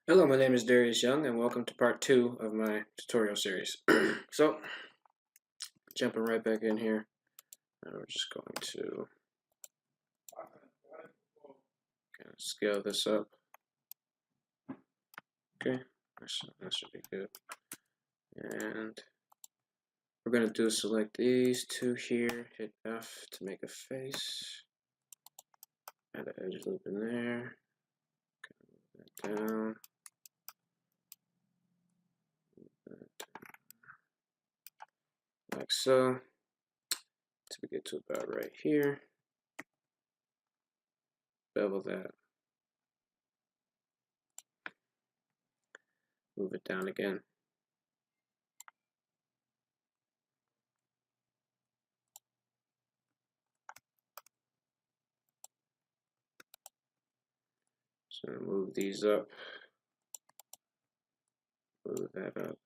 Hello, my name is Darius Young, and welcome to part 2 of my tutorial series. So, jumping right back in here, we're just going to kind of scale this up. Okay, that should be good. And we're going to select these two here, hit F to make a face, add an edge loop in there, move that down, like so, till we get to about right here. Bevel that, move it down again. So move these up, move that up.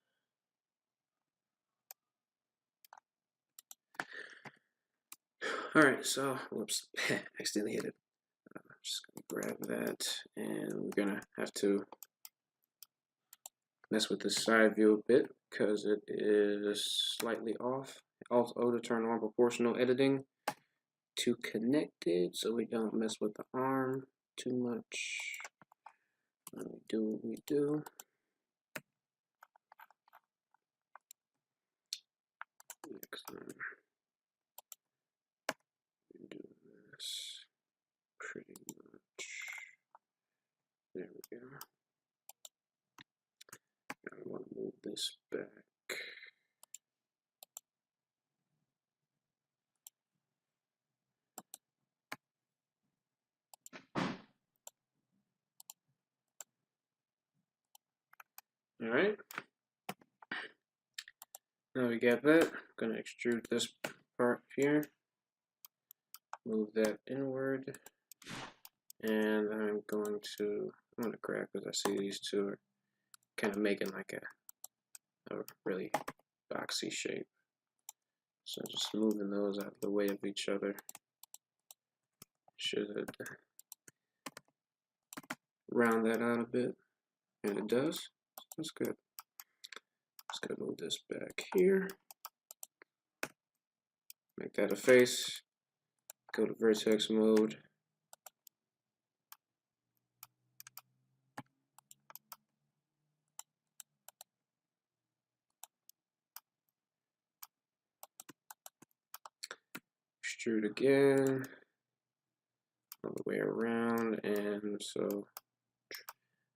Alright, so, whoops, accidentally hit it. Just gonna grab that, and we're gonna have to mess with the side view a bit because it is slightly off. Alt O to turn on proportional editing to connected so we don't mess with the arm too much. We do what we do. Next time, we do this pretty much. There we go. I want to move this back. Alright. Now we got that. I'm going to extrude this part here. Move that inward. And I'm going to grab because I see these two are kind of making like a really boxy shape. So just moving those out of the way of each other should round that out a bit. And it does. That's good. Just gonna move this back here. Make that a face. Go to vertex mode. Extrude again. All the way around. And so,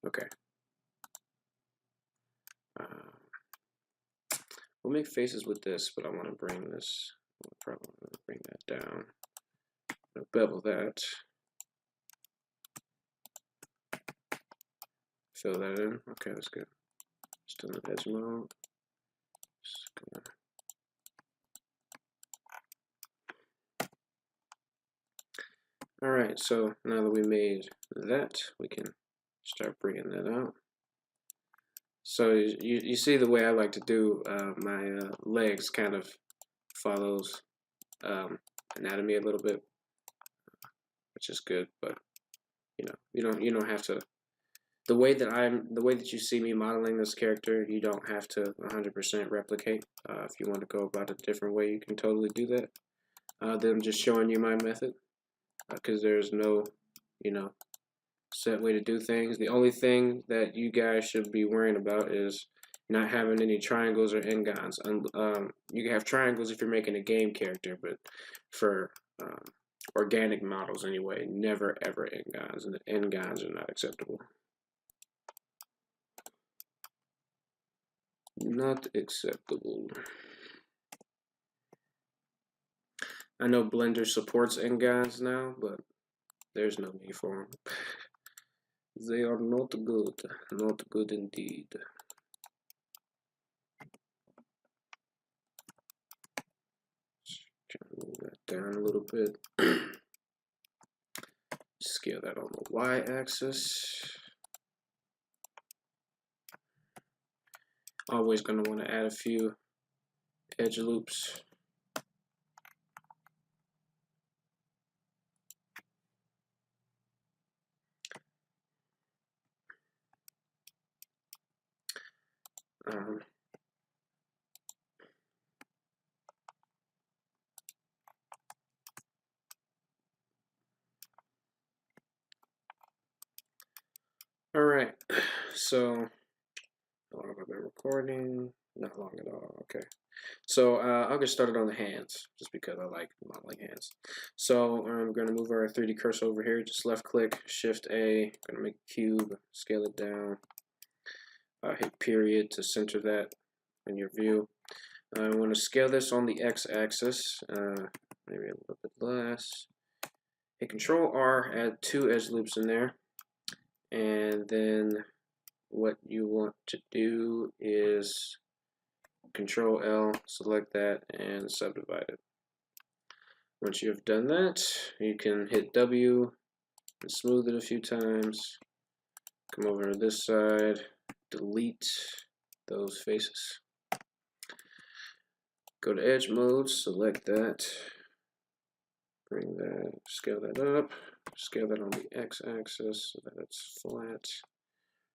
okay. We'll make faces with this, but I want to bring this. I'll probably bring that down. I'll bevel that. Fill that in. Okay, that's good. Still in edge mode. Alright, so now that we made that, we can start bringing that out. So you see the way I like to do my legs kind of follows anatomy a little bit, which is good, but you don't have to. The way that you see me modeling this character, you don't have to 100% replicate. If you want to go about it a different way, you can totally do that. Then I'm just showing you my method because there's no, set way to do things. The only thing that you guys should be worrying about is not having any triangles or n-gons. You can have triangles if you're making a game character, but for organic models anyway, never ever n-gons, and n-gons are not acceptable. Not acceptable. I know Blender supports n-gons now, but there's no need for them. They are not good indeed. Move that down a little bit. Scale that on the y-axis. Always going to want to add a few edge loops. All right, so how long have I been recording? Not long at all. Okay, so I'll get started on the hands just because I like modeling hands. So I'm going to move our 3D cursor over here. Just left click, Shift A. I'm going to make a cube, scale it down. Hit period to center that in your view. I want to scale this on the x-axis, maybe a little bit less. Hit Control R, add 2 edge loops in there, and then what you want to do is Control L, select that, and subdivide it. Once you have done that, you can hit W and smooth it a few times. Come over to this side, delete those faces. Go to edge mode, select that, bring that, scale that up, scale that on the x-axis so that it's flat,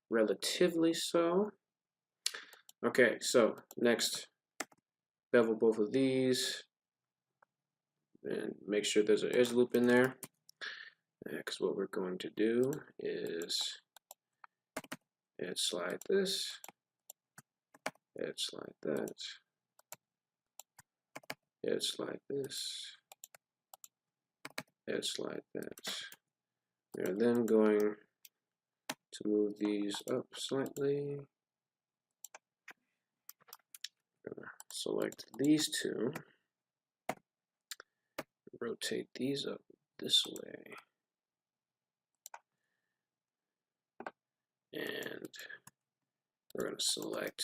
relatively so. Okay, so next, bevel both of these, and make sure there's an edge loop in there, because what we're going to do is edge slide this, edge slide that, edge slide this, edge slide that. We're then going to move these up slightly. Select these two, rotate these up this way, and we're going to select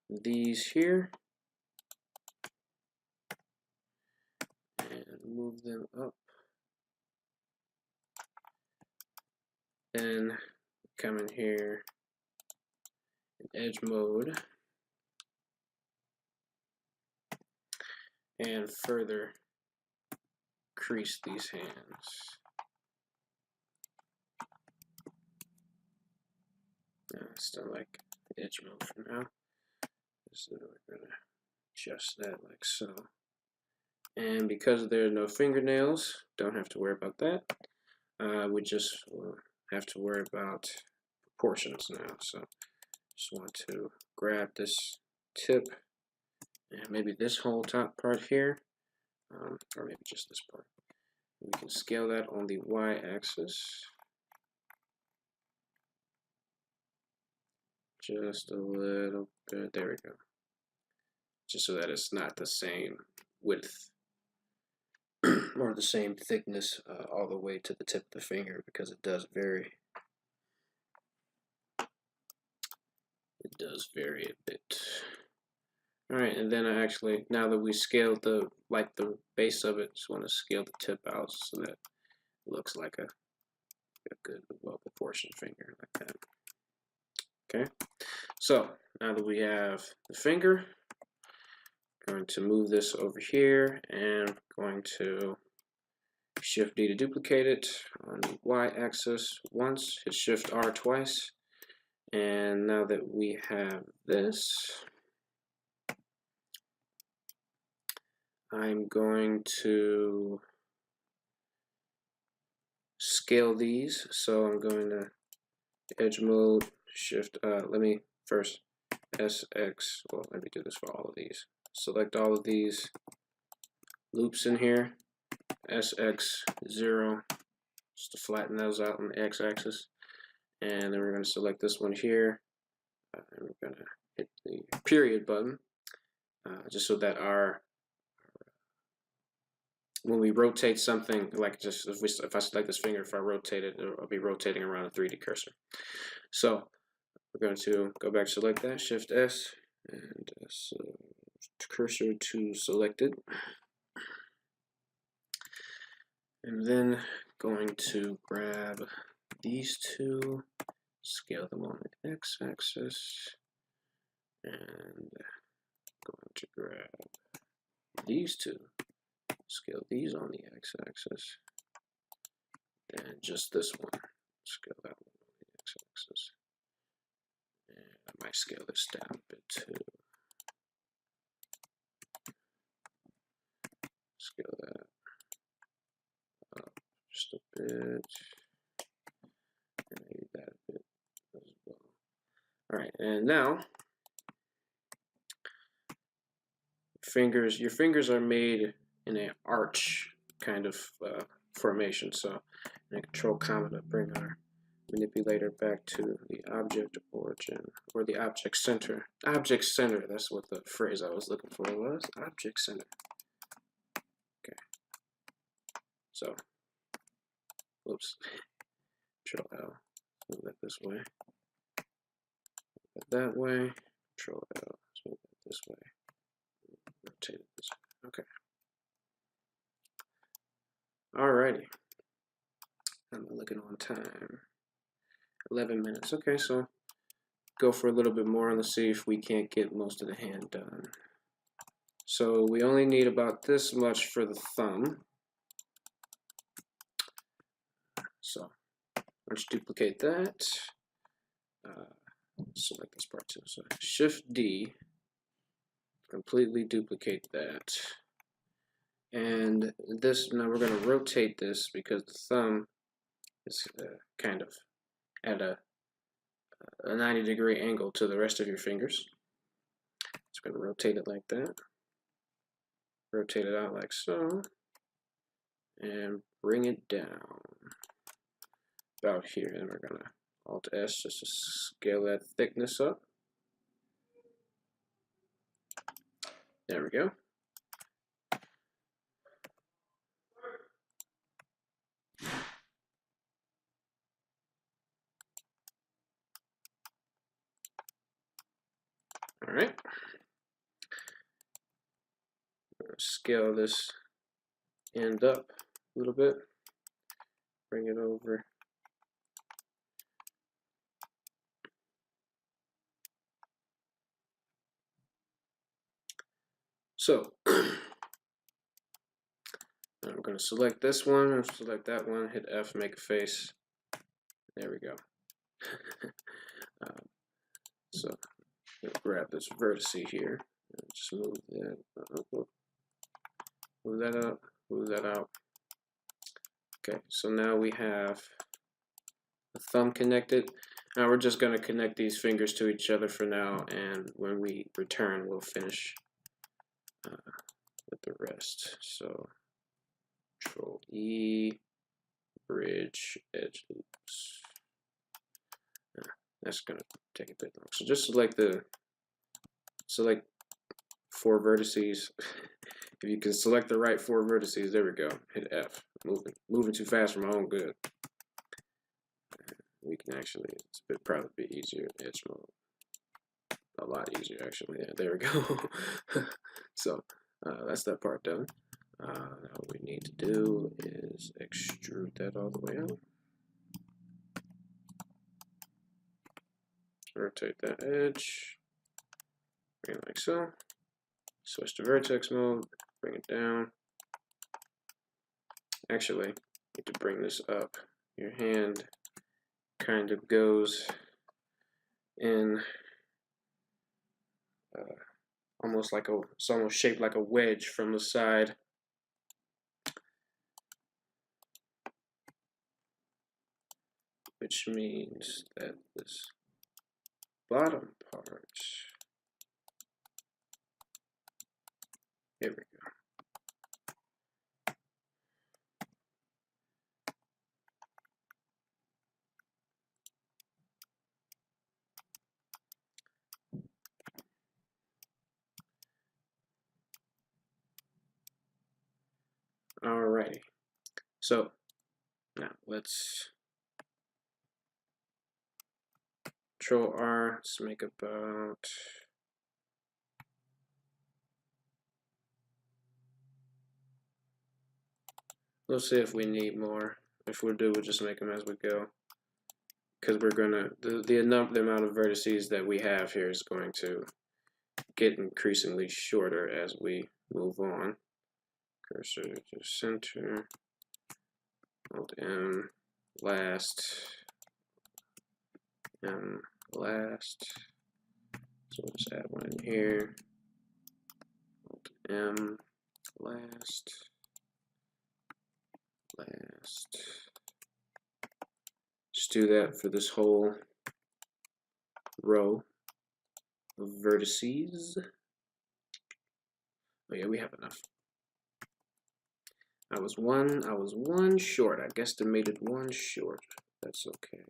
these here and move them up. Then come in here in edge mode and further crease these hands. Still like edge mode for now. So we're going to adjust that like so. And because there are no fingernails, don't have to worry about that. We just have to worry about proportions now. So just want to grab this tip and maybe this whole top part here, or maybe just this part. We can scale that on the y-axis. Just a little bit, there we go. Just so that it's not the same width or the same thickness all the way to the tip of the finger, because it does vary. It does vary a bit. Alright, and then I actually, now that we scaled the base of it, just want to scale the tip out so that it looks like a good, well-proportioned finger like that. Okay, so now that we have the finger, I'm going to move this over here and I'm going to Shift D to duplicate it on the y-axis once, hit Shift R twice, and now that we have this, I'm going to scale these. So I'm going to edge mode, Shift, let me first SX, well, let me do this for all of these. Select all of these loops in here, SX0, just to flatten those out on the x-axis. And then we're going to select this one here, and we're going to hit the period button, just so that when we rotate something, like just if I select this finger, if I rotate it, it'll be rotating around a 3D cursor. So we're going to go back, select that, Shift S, and cursor to selected. And then going to grab these two, scale them on the x-axis, and going to grab these two, scale these on the x-axis, and just this one, scale that one on the x-axis. And Might scale this down a bit too. Scale that up just a bit. And maybe that a bit as well. Alright, and now your fingers are made in an arch kind of formation. So in Control Comma to bring our manipulator back to the object origin, or the object center. Object center, that's what the phrase I was looking for was. Object center. Okay. So, whoops. Control L. Move that this way. Move that way. Control L. Move that this way. Rotate it this way. Okay. Alrighty. I'm looking on time. 11 minutes. Okay, so go for a little bit more and let's see if we can't get most of the hand done. So we only need about this much for the thumb. So let's duplicate that. Select this part too. So Shift D, completely duplicate that. And this, now we're going to rotate this because the thumb is kind of at a 90-degree angle to the rest of your fingers. It's going to rotate it like that. Rotate it out like so. And bring it down about here. And we're going to Alt S just to scale that thickness up. There we go. All right. Scale this end up a little bit. Bring it over. So I'm going to select this one, select that one, hit F, make a face. There we go. So grab this vertice here, and just move that up, move that up, move that out. Okay, so now we have the thumb connected. Now we're just going to connect these fingers to each other for now, and when we return, we'll finish with the rest. So Control E, bridge, edge loops. That's going to take a bit long. So just select 4 vertices. If you can select the right 4 vertices, there we go. Hit F. Moving too fast for my own good. We can actually, it's probably a bit easier in edge mode. A lot easier actually. Yeah, there we go. So that's that part done. Now what we need to do is extrude that all the way out. Rotate that edge. Bring it like so. Switch to vertex mode. Bring it down. Actually, you need to bring this up. Your hand kind of goes in almost like it's almost shaped like a wedge from the side. Which means that this bottom part, here we go. Alrighty, so now let's Control R, let's make about we'll see if we need more. If we do, we'll just make them as we go. Because we're gonna the amount of vertices that we have here is going to get increasingly shorter as we move on. Cursor to center. Alt M, last, M, last. So we'll just add one in here. Alt M, last. Just do that for this whole row of vertices. Oh yeah, we have enough. I was one short. I guesstimated one short. That's okay.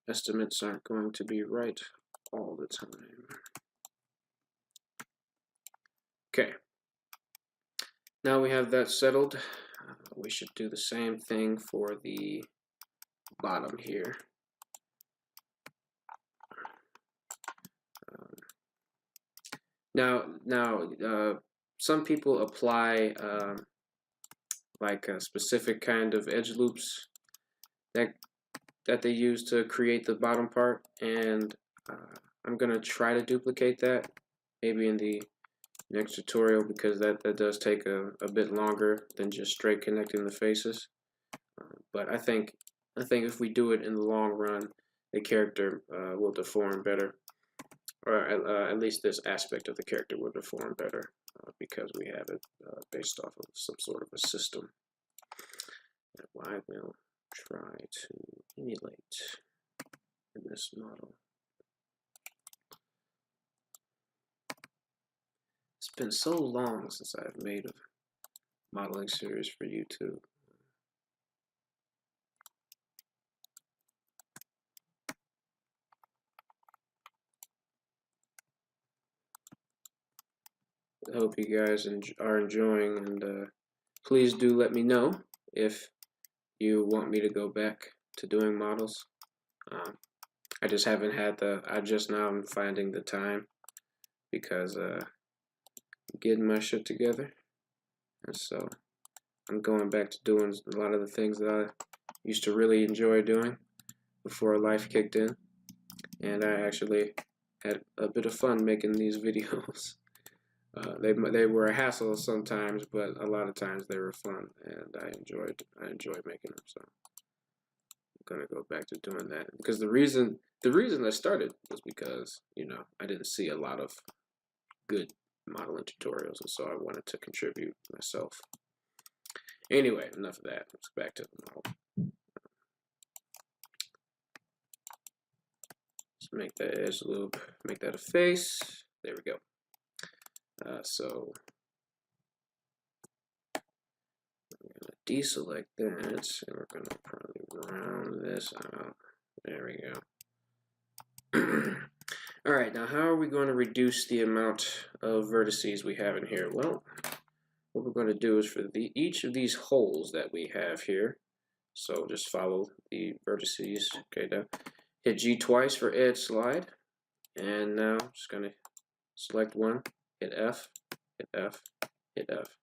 Estimates aren't going to be right all the time. Okay. Now we have that settled. We should do the same thing for the bottom here. Now, some people apply like a specific kind of edge loops that they use to create the bottom part, and I'm gonna try to duplicate that maybe in the next tutorial, because that does take a bit longer than just straight connecting the faces. But I think if we do it in the long run, the character will deform better, or at least this aspect of the character will deform better because we have it based off of some sort of a system that I will try to emulate in this model. It's been so long since I've made a modeling series for YouTube. I hope you guys are enjoying, and please do let me know if you want me to go back to doing models. I just haven't had I just now am finding the time because getting my shit together, and so I'm going back to doing a lot of the things that I used to really enjoy doing before life kicked in, and I actually had a bit of fun making these videos. They were a hassle sometimes, but a lot of times they were fun, and I enjoyed making them. So I'm gonna go back to doing that, because the reason I started was because, you know, I didn't see a lot of good modeling tutorials, and so I wanted to contribute myself. Anyway, enough of that. Let's go back to the model. Let's make that edge loop, make that a face. There we go. So we're going to deselect that, and we're going to probably round this out. There we go. All right, now how are we going to reduce the amount of vertices we have in here? Well, what we're going to do is for each of these holes that we have here, so just follow the vertices. Okay, now hit G twice for edge slide, and now I'm just going to select one, hit F, hit F, hit F.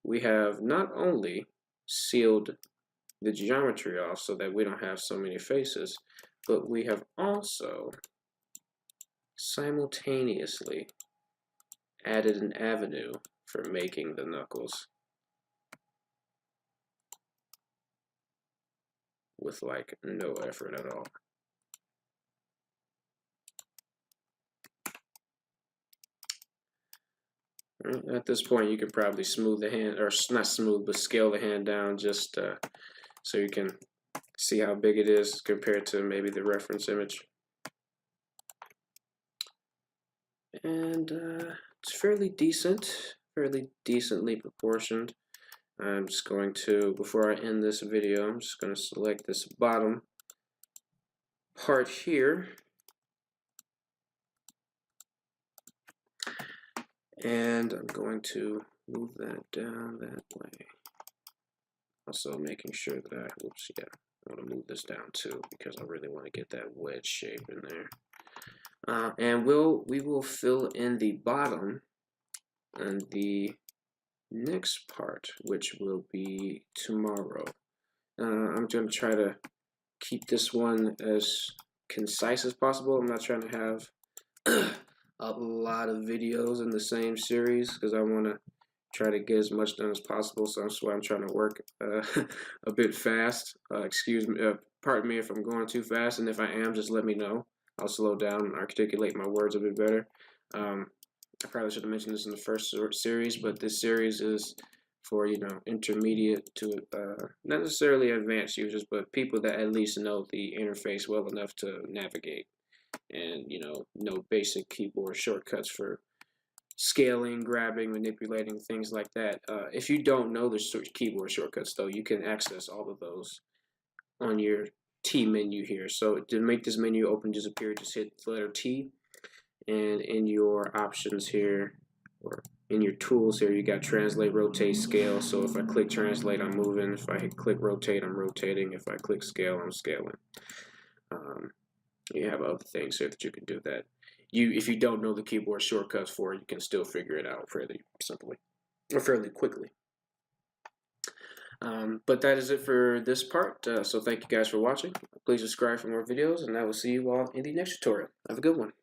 We have not only sealed the geometry off so that we don't have so many faces, but we have also simultaneously added an avenue for making the knuckles with like no effort at all. At this point, you can probably smooth the hand, or not smooth, but scale the hand down just so you can see how big it is compared to maybe the reference image. And it's fairly decently proportioned. I'm just going to, before I end this video, I'm just going to select this bottom part here. And I'm going to move that down that way. Also making sure that I want to move this down too, because I really want to get that wedge shape in there. And we will fill in the bottom and the next part, which will be tomorrow. I'm going to try to keep this one as concise as possible. I'm not trying to have a lot of videos in the same series, because I want to try to get as much done as possible. So that's why I'm trying to work a bit fast. Excuse me, pardon me if I'm going too fast, and if I am, just let me know. I'll slow down and articulate my words a bit better. I probably should have mentioned this in the first series, but this series is for, you know, intermediate to not necessarily advanced users, but people that at least know the interface well enough to navigate and, you know basic keyboard shortcuts for scaling, grabbing, manipulating, things like that. If you don't know the keyboard shortcuts, though, you can access all of those on your T menu here. So to make this menu open, disappear, just hit the letter T, and in your options here, or in your tools here, you got translate, rotate, scale. So if I click translate, I'm moving. If I click rotate, I'm rotating. If I click scale, I'm scaling. You have other things here that you can do that. If you don't know the keyboard shortcuts for it, you can still figure it out fairly simply or fairly quickly. But that is it for this part. So thank you guys for watching. Please subscribe for more videos, and I will see you all in the next tutorial. Have a good one.